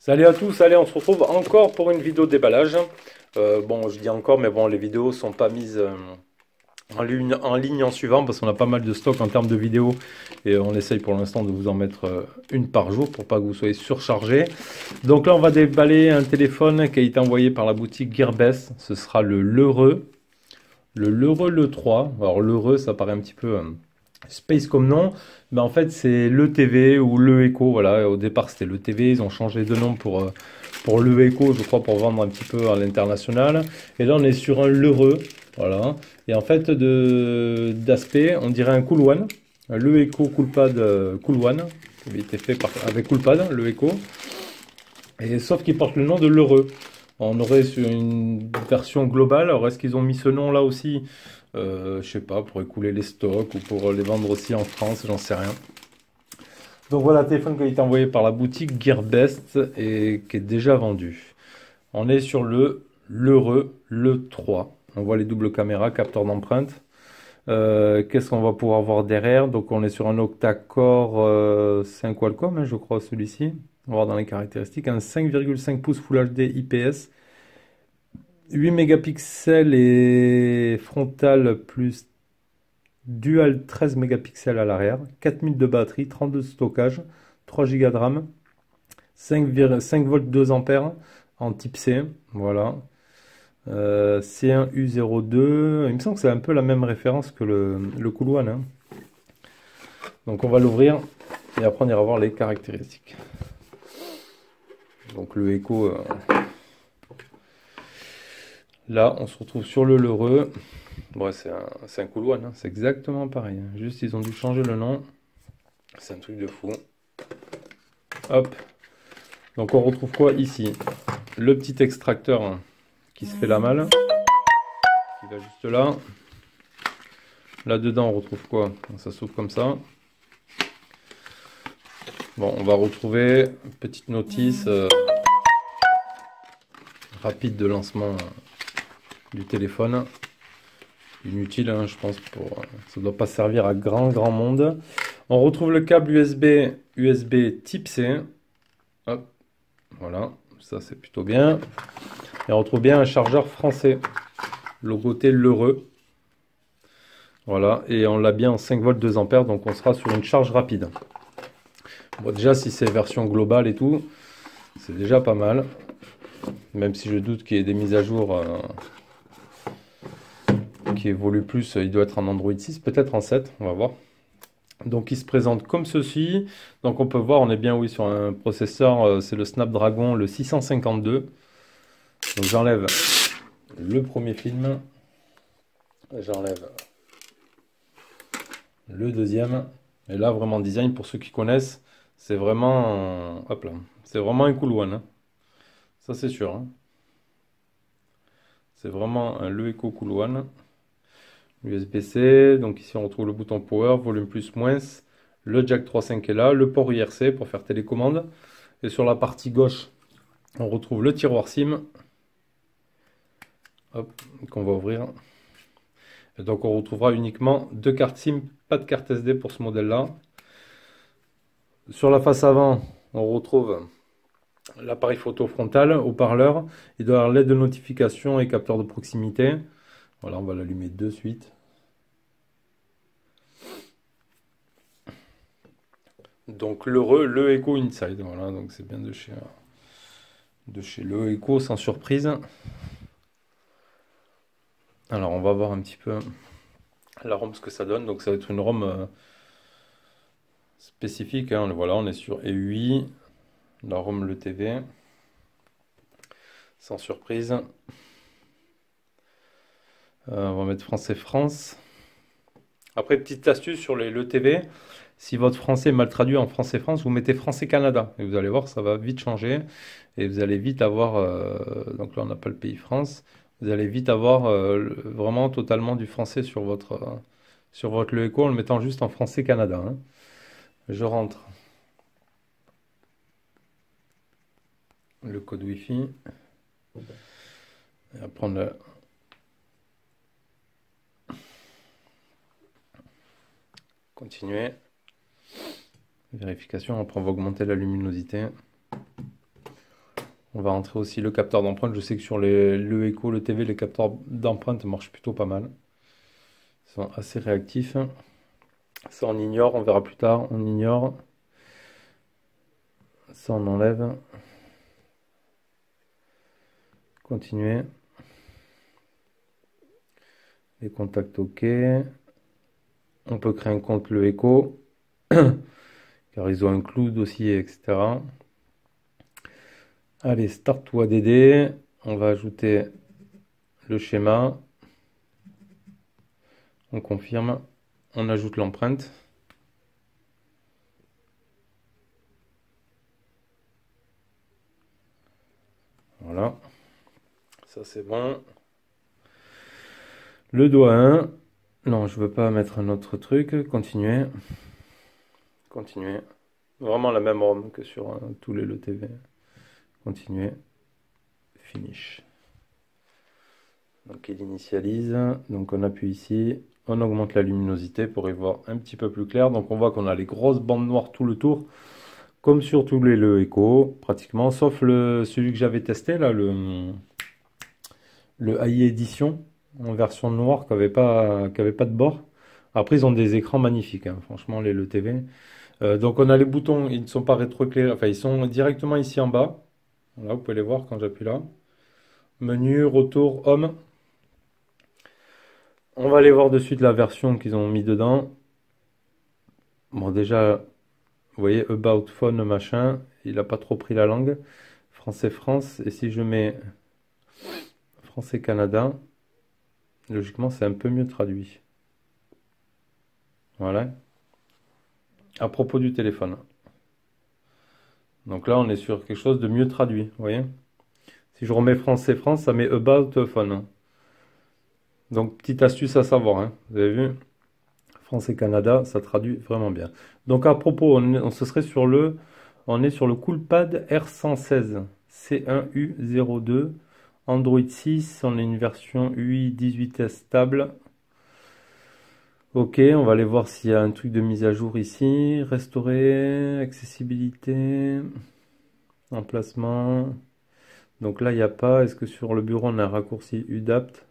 Salut à tous, allez, on se retrouve encore pour une vidéo de déballage. Bon, je dis encore, mais bon, les vidéos sont pas mises en ligne en suivant parce qu'on a pas mal de stock en termes de vidéos et on essaye pour l'instant de vous en mettre une par jour pour pas que vous soyez surchargés. Donc là, on va déballer un téléphone qui a été envoyé par la boutique Gearbest. Ce sera le L'Heureux, le L'Heureux le 3. Alors l'Heureux, ça paraît un petit peu space comme nom, mais en fait c'est le TV ou le Echo. Voilà, au départ c'était le TV, ils ont changé de nom pour le Echo, je crois, pour vendre un petit peu à l'international. Et là on est sur un L'Heureux, voilà. Et en fait d'aspect, on dirait un Cool One, le Echo Coolpad Cool One, qui avait été fait avec Coolpad, le Echo. Et sauf qu'il porte le nom de L'Heureux. On aurait sur une version globale. Alors est-ce qu'ils ont mis ce nom là aussi? Je sais pas, pour écouler les stocks ou pour les vendre aussi en France, j'en sais rien. Donc voilà, téléphone qui a été envoyé par la boutique Gearbest et qui est déjà vendu. On est sur le L'Heureux le 3. On voit les doubles caméras, capteur d'empreinte. Qu'est-ce qu'on va pouvoir voir derrière? Donc on est sur un octa-core 5 Qualcomm, hein, je crois celui-ci. On va voir dans les caractéristiques. Un 5,5 pouces Full HD IPS. 8 mégapixels et frontal plus dual 13 mégapixels à l'arrière, 4000 de batterie, 32 de stockage, 3 Go de RAM, 5 volts 2 ampères en type C, voilà. C1U02, il me semble que c'est un peu la même référence que le Cool One, hein. Donc on va l'ouvrir et après on ira voir les caractéristiques. Donc le Echo, là on se retrouve sur le L'Heureux. Bon, c'est un Cool One, hein. C'est exactement pareil, hein. Juste ils ont dû changer le nom. C'est un truc de fou. Hop. Donc on retrouve quoi ici? Le petit extracteur, hein, qui se fait la malle, qui va juste là. Là-dedans on retrouve quoi? Ça s'ouvre comme ça. Bon, on va retrouver une petite notice rapide de lancement du téléphone. Inutile, hein, je pense, ça ne doit pas servir à grand monde. On retrouve le câble USB type C. Hop, voilà, ça c'est plutôt bien. Et on retrouve bien un chargeur français, logoté L'Heureux. Voilà, et on l'a bien en 5 volts 2 ampères, donc on sera sur une charge rapide. Bon, déjà, si c'est version globale et tout, c'est déjà pas mal. Même si je doute qu'il y ait des mises à jour qui évoluent plus, il doit être en Android 6, peut-être en 7, on va voir. Donc il se présente comme ceci. Donc on peut voir, on est bien oui sur un processeur, c'est le Snapdragon, le 652. Donc j'enlève le premier film. J'enlève le deuxième. Et là vraiment design, pour ceux qui connaissent, c'est vraiment, hop là, c'est vraiment un Cool One, hein. Ça c'est sûr, hein. C'est vraiment un Le Echo Cool One. USB-C, donc ici on retrouve le bouton power, volume plus moins, le jack 3.5 est là, le port IRC pour faire télécommande, et sur la partie gauche on retrouve le tiroir SIM, hop, qu'on va ouvrir, et donc on retrouvera uniquement deux cartes SIM, pas de carte SD pour ce modèle là. Sur la face avant on retrouve l'appareil photo frontal, haut-parleur, il doit avoir LED de notification et capteur de proximité. Voilà, on va l'allumer de suite. Donc l'Heureux, le Echo Inside, voilà, donc c'est bien de chez le Echo, sans surprise. Alors on va voir un petit peu la ROM ce que ça donne. Donc ça va être une ROM spécifique, hein. Voilà, on est sur EUI, la ROM le TV, sans surprise. On va mettre français France. Après, petite astuce sur le TV, si votre français est mal traduit en français France, vous mettez français Canada. Et vous allez voir, ça va vite changer. Et vous allez vite avoir, donc là on n'a pas le pays France, vous allez vite avoir vraiment totalement du français sur votre Le Echo en le mettant juste en français Canada, hein. Je rentre le code Wi-Fi. Et à prendre continuer. Vérification, après on va augmenter la luminosité. On va rentrer aussi le capteur d'empreinte. Je sais que sur le Echo, le TV, les capteurs d'empreinte marchent plutôt pas mal. Ils sont assez réactifs. Ça, on ignore, on verra plus tard. On ignore. Ça, on enlève. Continuer. Les contacts OK. On peut créer un compte le Echo. Car ils ont un clou dossier, etc. Allez, Start to ADD. On va ajouter le schéma. On confirme. On ajoute l'empreinte. Voilà. Ça, c'est bon. Le doigt 1. Non, je veux pas mettre un autre truc. Continuer. Continuer. Vraiment la même ROM que sur tous les LeTV. Continuer. Finish. Donc il initialise. Donc on appuie ici. On augmente la luminosité pour y voir un petit peu plus clair. Donc on voit qu'on a les grosses bandes noires tout le tour. Comme sur tous les Echo, pratiquement. Sauf celui que j'avais testé, là, le AI Edition, en version noire, qui avait pas de bord. Après, ils ont des écrans magnifiques, hein, franchement, les LeTV. Donc on a les boutons, ils ne sont pas rétroéclairés, enfin ils sont directement ici en bas. Là, vous pouvez les voir quand j'appuie là. Menu, retour, home. On va aller voir de suite la version qu'ils ont mis dedans. Bon, déjà, vous voyez, About Phone, machin, il n'a pas trop pris la langue. Français, France. Et si je mets Français, Canada, logiquement, c'est un peu mieux traduit. Voilà. À propos du téléphone. Donc là, on est sur quelque chose de mieux traduit, vous voyez? Si je remets français, France, ça met About Phone. Donc, petite astuce à savoir, hein. Vous avez vu? France et Canada, ça traduit vraiment bien. Donc, à propos, on se serait sur on est sur le Coolpad R116 C1U02 Android 6. On a une version UI 18S stable. Ok, on va aller voir s'il y a un truc de mise à jour ici. Restaurer, accessibilité, emplacement. Donc là, il n'y a pas. Est-ce que sur le bureau, on a un raccourci UDAPT?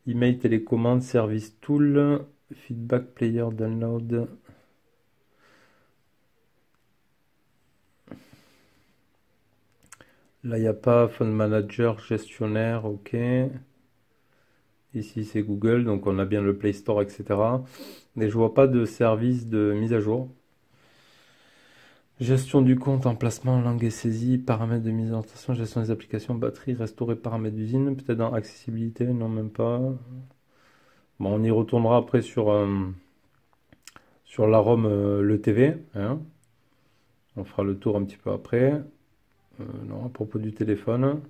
Email, télécommande, service tool, feedback player, download. Là, il n'y a pas phone manager, gestionnaire, ok. Ici, c'est Google, donc on a bien le Play Store, etc. Mais je vois pas de service de mise à jour. Gestion du compte, emplacement, langue et saisie, paramètres de mise en station, gestion des applications, batterie, restaurer paramètres d'usine, peut-être dans accessibilité, non même pas. Bon, on y retournera après sur la ROM le TV, hein. On fera le tour un petit peu après. Non, à propos du téléphone,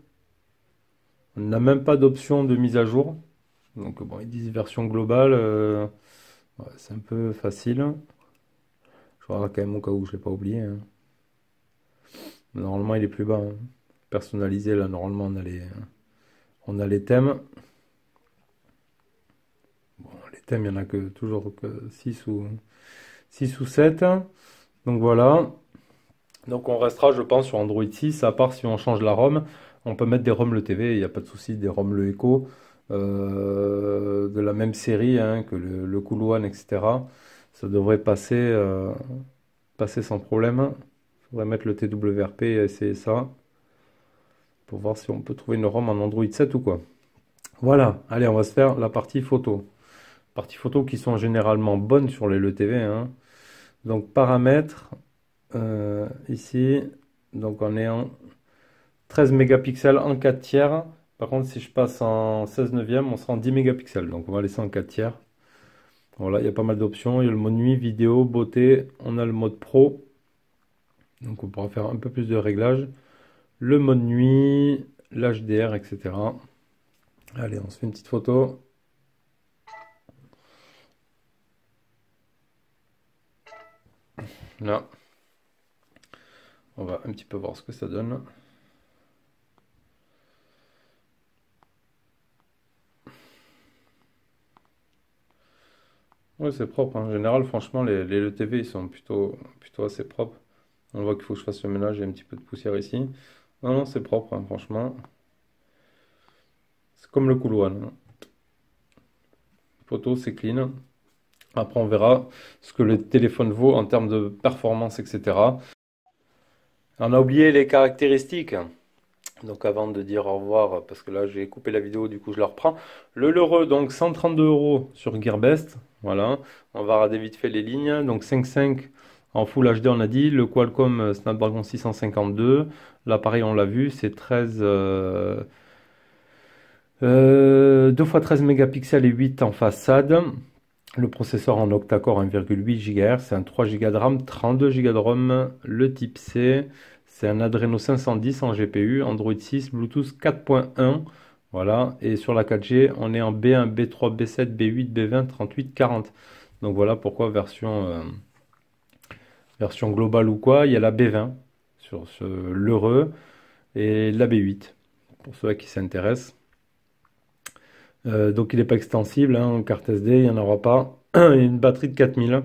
on n'a même pas d'option de mise à jour. Donc bon, ils disent version globale, ouais, c'est un peu facile. Je vois quand même au cas où je l'ai pas oublié, hein. Normalement, il est plus bas, hein. Personnalisé, là, normalement, on a les thèmes. Bon, les thèmes, il n'y en a que toujours que 6 ou 7. Donc voilà. Donc on restera, je pense, sur Android 6, à part si on change la ROM. On peut mettre des ROM le TV, il n'y a pas de souci, des ROM le Echo, de la même série, hein, que le Cool One, etc. Ça devrait passer sans problème. Il faudrait mettre le TWRP et essayer ça, pour voir si on peut trouver une ROM en Android 7 ou quoi. Voilà, allez, on va se faire la partie photo. Parties photo qui sont généralement bonnes sur les LeTV, hein. Donc paramètres, ici, donc on est en 13 mégapixels en 4 tiers. Par contre, si je passe en 16 neuvième, on sera en 10 mégapixels. Donc on va laisser en 4 tiers. Voilà, il y a pas mal d'options. Il y a le mode nuit, vidéo, beauté. On a le mode pro. Donc on pourra faire un peu plus de réglages. Le mode nuit, l'HDR, etc. Allez, on se fait une petite photo. Là, on va un petit peu voir ce que ça donne. Oui, c'est propre, hein. En général, franchement, les LeTV, ils sont plutôt assez propres. On voit qu'il faut que je fasse le ménage, il y a un petit peu de poussière ici. Non, non, c'est propre, hein, franchement. C'est comme le Cool One, hein. Photo, c'est clean. Après, on verra ce que le téléphone vaut en termes de performance, etc. On a oublié les caractéristiques. Donc avant de dire au revoir, parce que là j'ai coupé la vidéo, du coup je la reprends. Le L'Heureux, donc 132 euros sur Gearbest. Voilà, on va rader vite fait les lignes. Donc 5.5 en Full HD, on a dit. Le Qualcomm Snapdragon 652. L'appareil, on l'a vu, c'est 2 x 13 mégapixels et 8 en façade. Le processeur en octa-core 1,8 GHz, c'est un 3 Go de RAM, 32 Go de ROM, le type C, c'est un Adreno 510 en GPU, Android 6, Bluetooth 4.1, voilà, et sur la 4G, on est en B1, B3, B7, B8, B20, 38, 40. Donc voilà pourquoi version globale ou quoi, il y a la B20 sur ce L'Heureux et la B8, pour ceux qui s'intéressent. Donc il n'est pas extensible, hein, en carte SD, il n'y en aura pas. Et une batterie de 4000.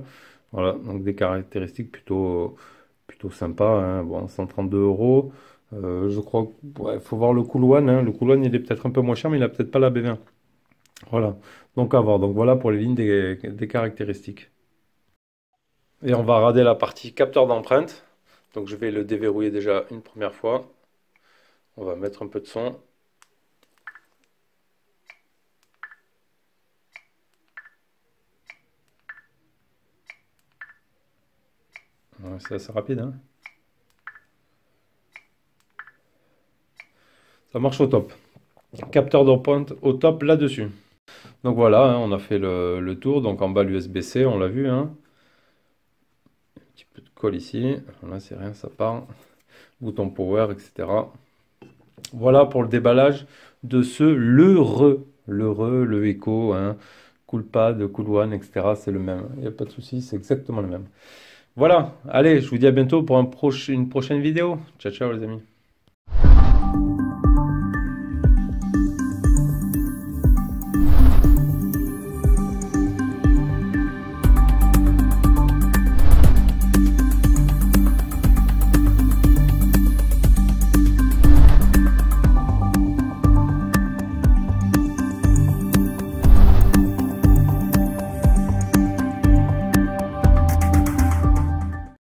Voilà, donc des caractéristiques plutôt sympas, hein. Bon, 132 euros. Je crois qu'il faut voir le Cool One, hein. Le Cool One, il est peut-être un peu moins cher, mais il n'a peut-être pas la B20. Voilà, donc à voir. Donc voilà pour les lignes des caractéristiques. Et on va rader la partie capteur d'empreinte. Donc je vais le déverrouiller déjà une première fois. On va mettre un peu de son. Ouais, c'est assez rapide, hein. Ça marche au top. Capteur d'empreinte au top là-dessus. Donc voilà, hein, on a fait le tour. Donc en bas l'USB-C, on l'a vu, hein. Un petit peu de colle ici. Là, c'est rien, ça part. Bouton power, etc. Voilà pour le déballage de ce L'Heureux, le Echo, hein. Coolpad, Cool One, etc. C'est le même. Il n'y a pas de souci, c'est exactement le même. Voilà, allez, je vous dis à bientôt pour une prochaine vidéo. Ciao, ciao les amis.